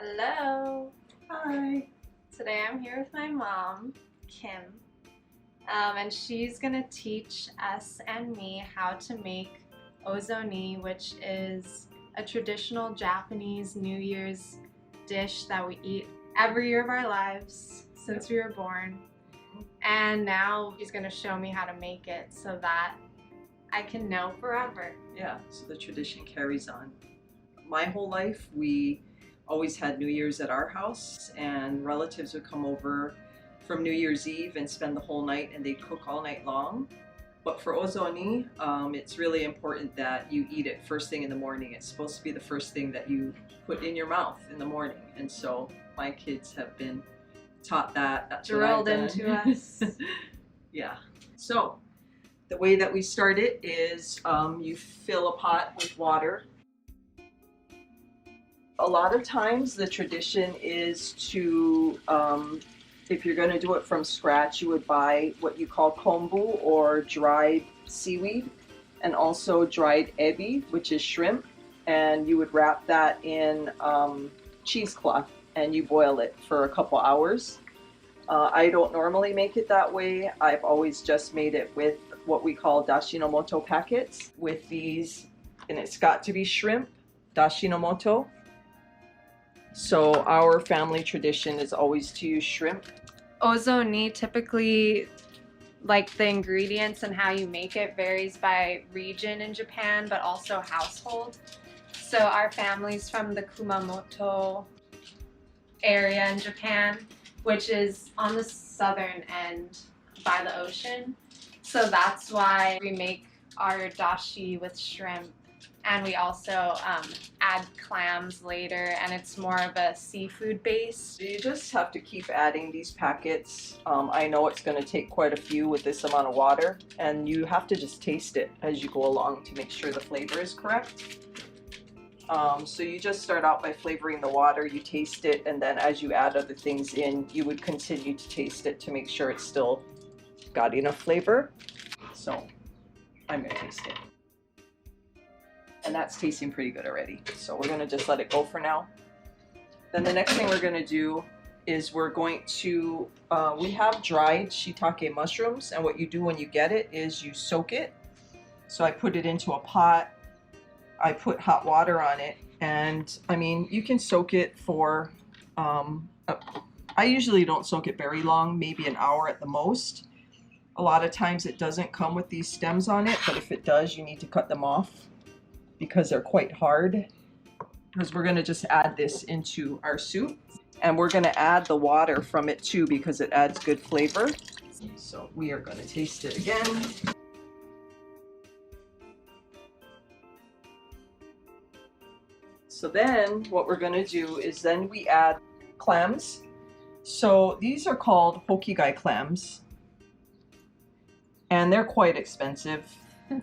Hello. Hi. Today I'm here with my mom, Kim, and she's gonna teach us and me how to make Ozoni, which is a traditional Japanese New Year's dish that we eat every year of our lives since we were born. And now she's gonna show me how to make it so that I can know forever. Yeah, so the tradition carries on. My whole life, we always had New Year's at our house, and relatives would come over from New Year's Eve and spend the whole night, and they'd cook all night long. But for Ozoni, it's really important that you eat it first thing in the morning. It's supposed to be the first thing that you put in your mouth in the morning. And so my kids have been taught that. That's Drilled into us. Yeah. So the way that we start it is you fill a pot with water. A lot of times the tradition is to, if you're going to do it from scratch, you would buy what you call kombu or dried seaweed, and also dried ebi, which is shrimp, and you would wrap that in cheesecloth and you boil it for a couple hours. I don't normally make it that way. I've always just made it with what we call dashinomoto packets with these, and it's got to be shrimp, dashinomoto. So our family tradition is always to use shrimp. Ozoni typically, like the ingredients and how you make it varies by region in Japan, but also household. So our family's from the Kumamoto area in Japan, which is on the southern end by the ocean. So that's why we make our dashi with shrimp. And we also add clams later, and it's more of a seafood base. So you just have to keep adding these packets. I know it's going to take quite a few with this amount of water, and you have to just taste it as you go along to make sure the flavor is correct. So you just start out by flavoring the water, you taste it, and then as you add other things in, you would continue to taste it to make sure it's still got enough flavor. So I'm going to taste it. And that's tasting pretty good already. So we're gonna just let it go for now. Then the next thing we're gonna do is we're going to, we have dried shiitake mushrooms, and what you do when you get it is you soak it. So I put it into a pot, I put hot water on it, and I mean, you can soak it for, I usually don't soak it very long, maybe an hour at the most. A lot of times it doesn't come with these stems on it, but if it does, you need to cut them off, because they're quite hard, because we're going to just add this into our soup, and we're going to add the water from it too because it adds good flavor. So we are going to taste it again. So then what we're going to do is then we add clams. So these are called hokigai clams, and they're quite expensive.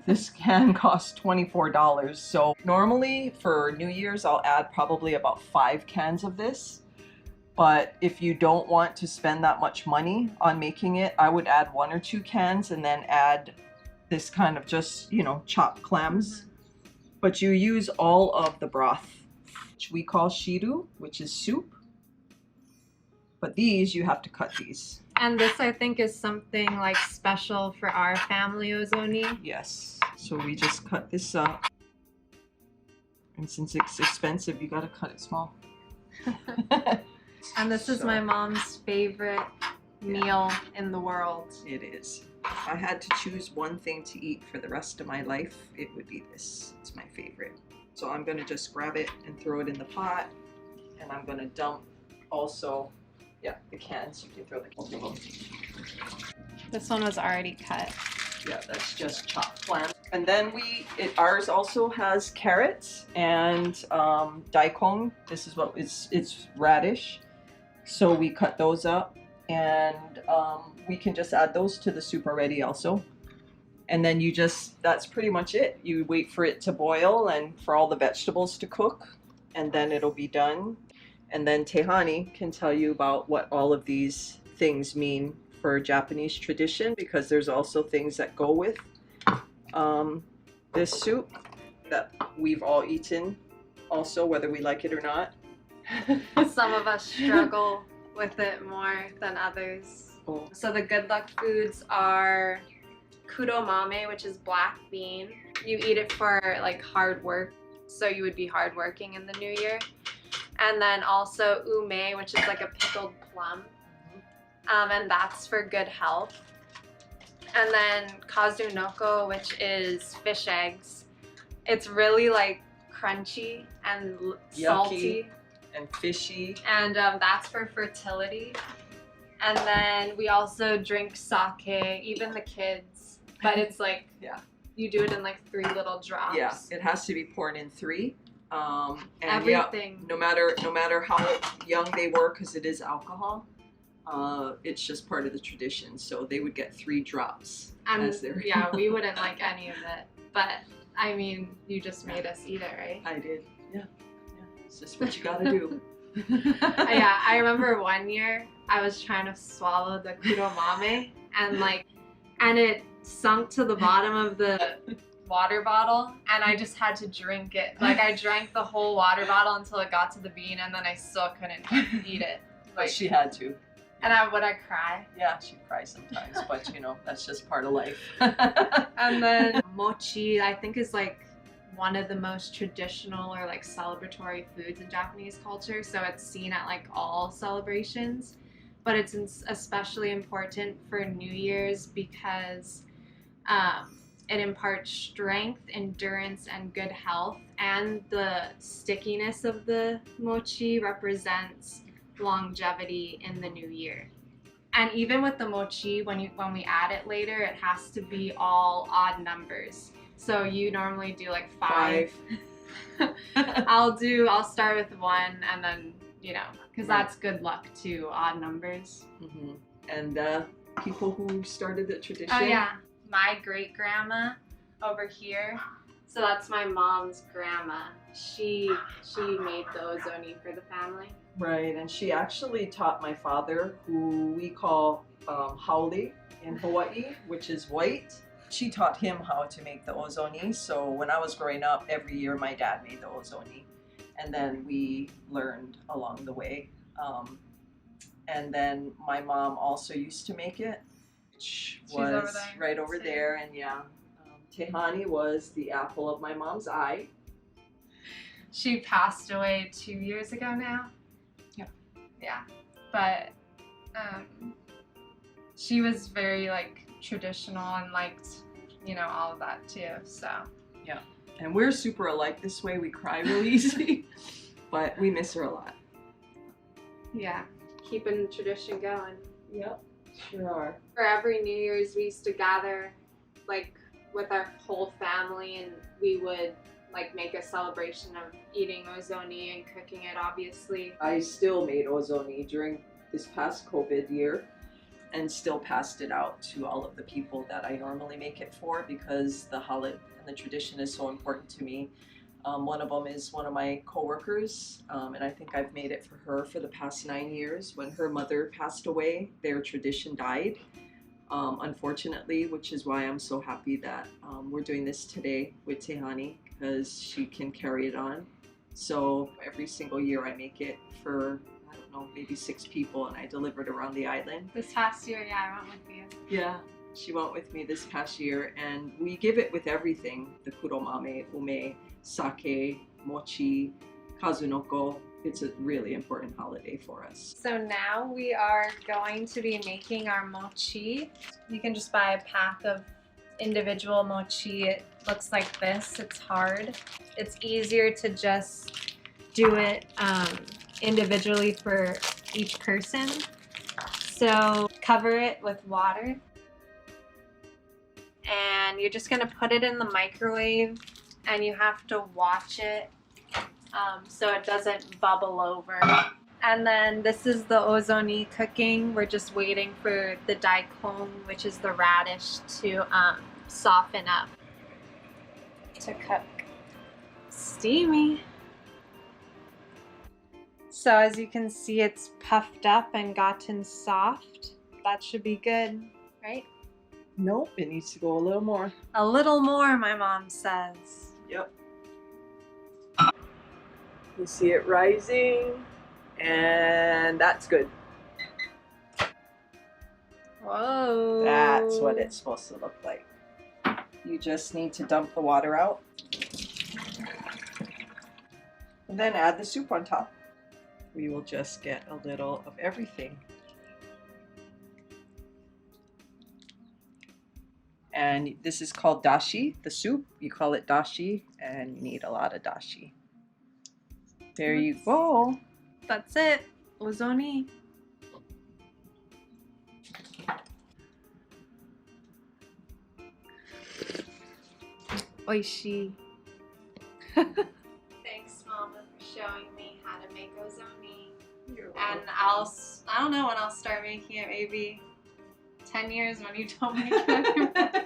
This can cost $24. So normally for New Year's, I'll add probably about 5 cans of this. But if you don't want to spend that much money on making it, I would add 1 or 2 cans and then add this kind of just, you know, chopped clams. But you use all of the broth, which we call shiru, which is soup. But these, you have to cut these. And this, I think, is something like special for our family, Ozoni. Yes. So we just cut this up. And since it's expensive, you gotta cut it small. And this is my mom's favorite meal in the world. It is. If I had to choose one thing to eat for the rest of my life, it would be this. It's my favorite. So I'm gonna just grab it and throw it in the pot. And I'm gonna dump also, yeah, the cans. You can throw the cans. This one was already cut. Yeah, that's just chopped clams. And then ours also has carrots and daikon. This is what it's radish. So we cut those up, and we can just add those to the soup already also. And then that's pretty much it. You wait for it to boil and for all the vegetables to cook, and then it'll be done. And then Tehani can tell you about what all of these things mean for Japanese tradition, because there's also things that go with this soup that we've all eaten also, whether we like it or not. Some of us struggle with it more than others. Oh. So the good luck foods are kudomame, which is black bean. You eat it for like hard work, so you would be hardworking in the new year. And then also ume, which is like a pickled plum, and that's for good health. And then kazunoko, which is fish eggs. It's really like crunchy and salty. Yucky and fishy. And that's for fertility. And then we also drink sake, even the kids. But it's like, Yeah. you do it in like 3 little drops. Yeah, it has to be poured in 3. And Everything. no matter how young they were, because it is alcohol, it's just part of the tradition. So they would get 3 drops. And yeah, we wouldn't like any of it. But I mean, you just made us eat it, right? I did. Yeah. It's just what you gotta do. Yeah, I remember one year I was trying to swallow the kudomame and it sunk to the bottom of the water bottle and I just had to drink it. Like I drank the whole water bottle until it got to the bean and then I still couldn't eat it. But she had to. And would I cry? Yeah, she'd cry sometimes, but you know, that's just part of life. And then mochi, I think, is like one of the most traditional or like celebratory foods in Japanese culture. So it's seen at like all celebrations, but it's especially important for New Year's because it imparts strength, endurance, and good health. And the stickiness of the mochi represents longevity in the new year. And even with the mochi, when we add it later, it has to be all odd numbers. So you normally do like 5. I'll start with 1 and then, you know, because that's good luck too, odd numbers. Mm-hmm. And people who started the tradition. Oh yeah, my great grandma over here. So that's my mom's grandma. She made the ozoni for the family. Right, and she actually taught my father, who we call haole in Hawaii, which is white. She taught him how to make the ozoni. So when I was growing up, every year my dad made the ozoni. And then we learned along the way. And then my mom also used to make it, which was over there. right over there. And yeah, Tehani was the apple of my mom's eye. She passed away 2 years ago now. Yeah, but she was very like traditional and liked, you know, all of that too. So yeah, and we're super alike this way. We cry really easy, but we miss her a lot. Yeah, keeping the tradition going. Yep, sure are. For every New Year's, we used to gather like with our whole family, and we would like make a celebration of eating ozoni and cooking it, obviously. I still made ozoni during this past COVID year and still passed it out to all of the people that I normally make it for because the holiday and the tradition is so important to me. One of them is one of my coworkers, and I think I've made it for her for the past 9 years. When her mother passed away, their tradition died, unfortunately, which is why I'm so happy that we're doing this today with Tehani, because she can carry it on. So every single year I make it for, I don't know, maybe 6 people, and I deliver it around the island. This past year, yeah, I went with you. Yeah, she went with me this past year, and we give it with everything: the kudomame, ume, sake, mochi, kazunoko. It's a really important holiday for us. So now we are going to be making our mochi. You can just buy a pack of individual mochi. It looks like this. It's hard. It's easier to just do it individually for each person. So cover it with water. And you're just gonna put it in the microwave, and you have to watch it so it doesn't bubble over. And then this is the ozoni cooking. We're just waiting for the daikon, which is the radish, to soften up to cook. Steamy. So as you can see, it's puffed up and gotten soft. That should be good, right? Nope, it needs to go a little more. A little more, my mom says. Yep. You see it rising. And that's good. Whoa. That's what it's supposed to look like. You just need to dump the water out. And then add the soup on top. We will just get a little of everything. And this is called dashi, the soup. You call it dashi, and you need a lot of dashi. There you go. That's it. Ozoni. Oishi. Thanks, Mama, for showing me how to make ozoni. And I don't know when I'll start making it, maybe 10 years when you don't make it.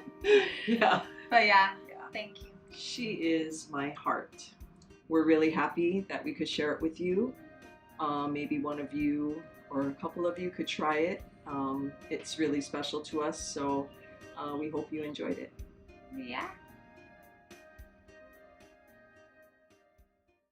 Yeah. But yeah, thank you. She is my heart. We're really happy that we could share it with you. Maybe one of you or a couple of you could try it. It's really special to us, so we hope you enjoyed it. Yeah.